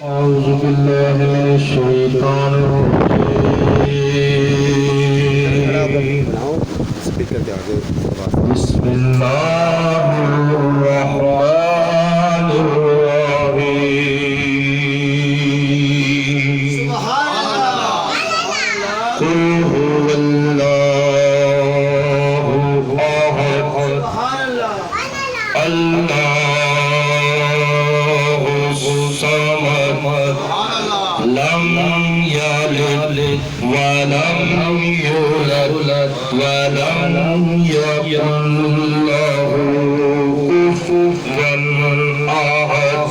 أعوذ بالله من الشيطان الرجيم بسم الله الرحمن الرحيم قل هو الله أحد الله الصمد لم يلد ولم يولد ولم يكن له كفوا أحد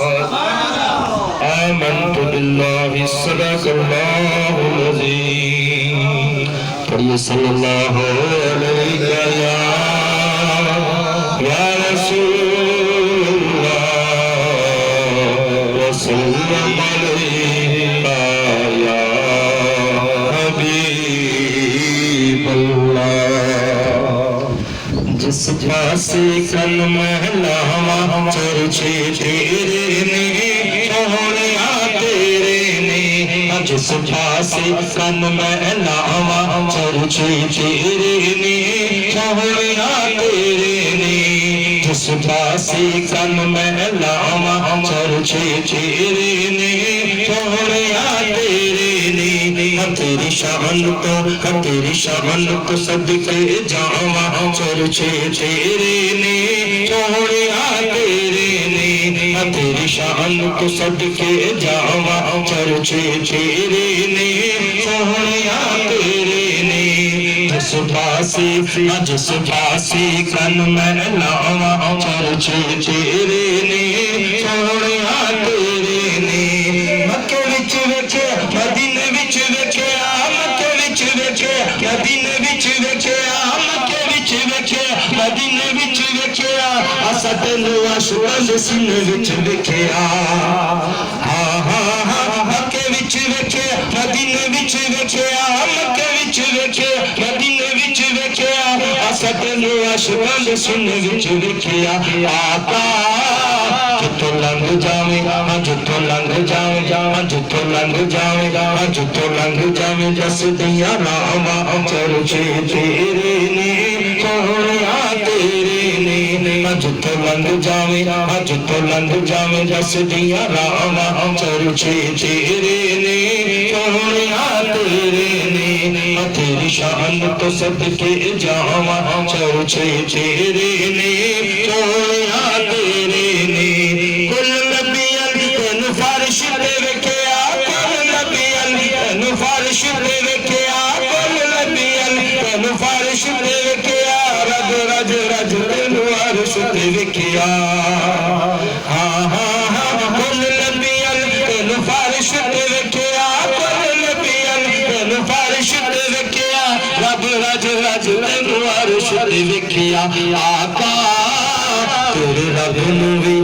آمنت بالله صدق الله العظيم صلى الله عليه يا رسول الله وسلم عليك يا حبيب الله जिस पासे कन महलावा चर्चे तेरे ने सोहणिया तेरे ने जिस पासे कन महलावा चर्चे तेरे ने सोहणिया तेरे ने जिस पासे कन महलावा चर्चे तेरे ने सोहणिया तेरे ने तेरी शान को सदके जावा चर्चे तेरे ने सोहणिया तेरे ने तेरी शान को सदके जावा चर्चे तेरे ने सोहणिया तेरे ने जिस पासे कन महलावा चर्चे तेरे ने सोहणिया तेरे ने मक्के विच वेखे मदीने विच वेखे मक्के विच वेखे मदीने विच वेखे मक्के विच वेखे मदीने विच वेखे असा तेनू आशुकन सीने विच वेखे मक्के विच वेखे मदीने विच वेखे मक्के विच वेखे मदीने विच वेखे असा तेनू आशुकन सीने विच वेखे आका जितो लंघ जावेगा जितो लंघ जावेगा जितो लंघ जावेगा जितो लंघ जावे जस दिया रामा चर्चे तेरे ने सोहणिया तेरे ने जितो लंघ जावेगा जितो लंघ जावे जस दिया रामा चर्चे तेरे ने सोहणिया तेरे ने तेरी शान तो सदके जावा चर्चे तेरे ने सोहणिया तेरे ने कुल नबियन तेनु फारिश दे वेखिया कुल नबियन तेनु फारिश दे वेखिया कुल नबियन तेनु फारिश दे वेखिया रज रज रज तेनु अर्श दे वेखिया कुल नबियन तेनु फारिश दे वेखिया कुल नबियन तेनु फारिश दे वेखिया रब रज रज तेनु अर्श दे वेखिया आका तेरे रब नूं वी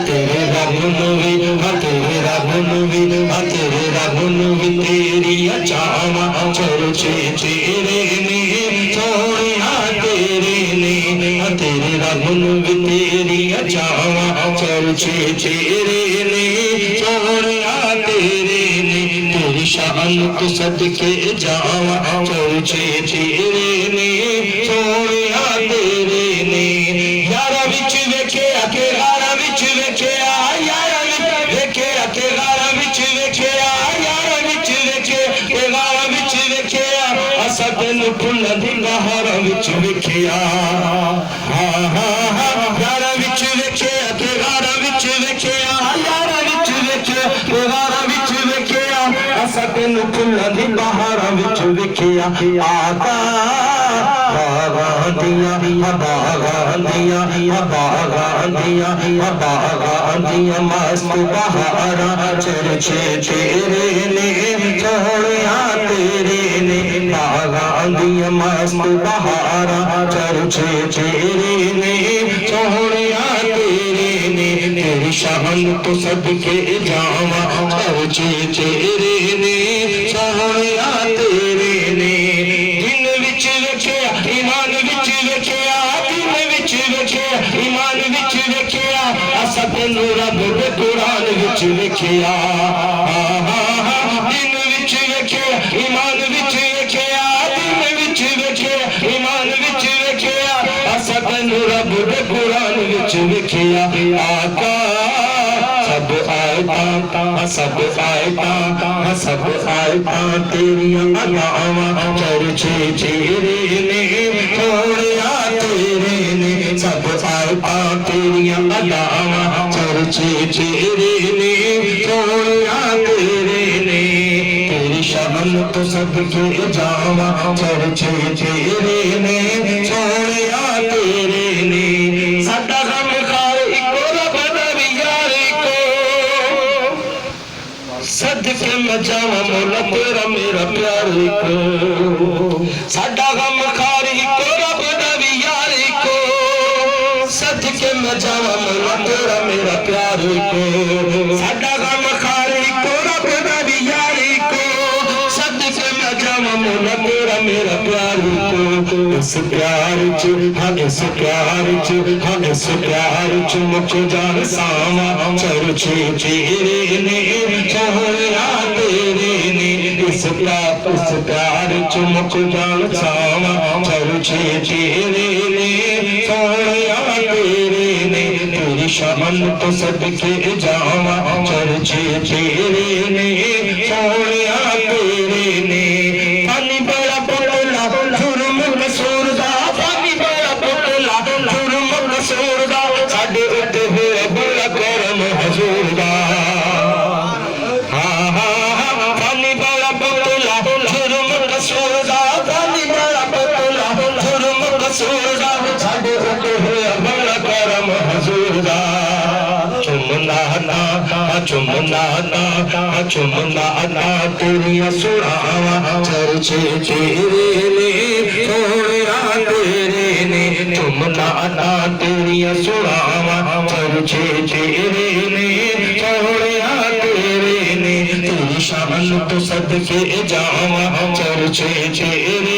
तेरे रब नूं वी तेरे रब नूं वी तेरे रब नूं वी तेरी चावा चर्चे तेरे ने सोहणिया तेरे ने तेरे रब नूं वी तेरी चावा चर्चे तेरे ने सोहणिया तेरे ने तेरी शान को सदके जावा चर्चे तेरे ने सोहणिया तेरे ने यारा विच वेखे के गारा विच वेखे यारा वेखे के गारा विच वेखे यारा विच वेखे के गारा विच वेखे असा तेनु फुल दी बहारा विच वेखे यारा विच वेखे के गारा विच वेखे यारा विच वेखे के गारा विच वेखे असा तेनु फुल दी बहारा विच वेखे आका बागांदिया मस्त बहारा चर्चे तेरे ने सोहणिया तेरे ने बागांदिया मस्त बहारा चर्चे तेरे ने सोहणिया तेरे ने तेरी शान तो सदके जावा चर्चे तेरे ने सोहणिया तेरे ने दिन विच वेखे ईमान विच वेखे दिन विच वेखे ईमान विच वेखे असा तेनू रब दे कुरान विच वेखिया विच विखिया आका सब आयतां सब आयतां सब आयतां तेरियां अदावां चर्चे तेरे ने सोहणिया तेरे ने सब आयतां तेरियां अदावां चर्चे तेरे ने सोहणिया तेरे ने तेरी शान तो सबके जावां चर्चे तेरे ने सोहणिया तेरे ने साडा गमखार इको रब दा भी यार इको सदके मैं जावां मौला तेरा मेरा प्यार इको साडा गमखार इको रब दा भी यार इको सदके मैं जावां मौला तेरा मेरा प्यार इको साडा गमखार इको रब दा भी यार इको सदके मैं जावां मौला तेरा मेरा प्यार इको इस प्यार च हाँ इस प्यार च हाँ इस प्यार च मुख जान सावा चर्चे तेरे ने सोहणिया तेरे ने इस प्यार च मुख जान सावा चर्चे तेरे ने सोहणिया तेरे ने तेरी शान तो सदके जावा चर्चे तेरे ने सोहणिया तेरे ने पानी बड़ा पुतला जुर्म कसूर दा पानी बड़ा पुतला जुर्म कसूर दा साडे उत्ते होया बड़ा करम हजूर दा हाँ हाँ हाँ पानी बड़ा पुतला जुर्म कसूर दा पानी बड़ा पुतला जुर्म कसूर दा साडे उत्ते होया बड़ा करम हजूर दा चुमना ना चुमना ना चुमना ना तेरिया सुरावा चर्चे तेरे ने सोहणिया तेरे ने चुमना ना तेरिया सुरावा चर्चे तेरे ने सोहणिया तेरे ने तेरी शान तो सदके जावा चर्चे तेरे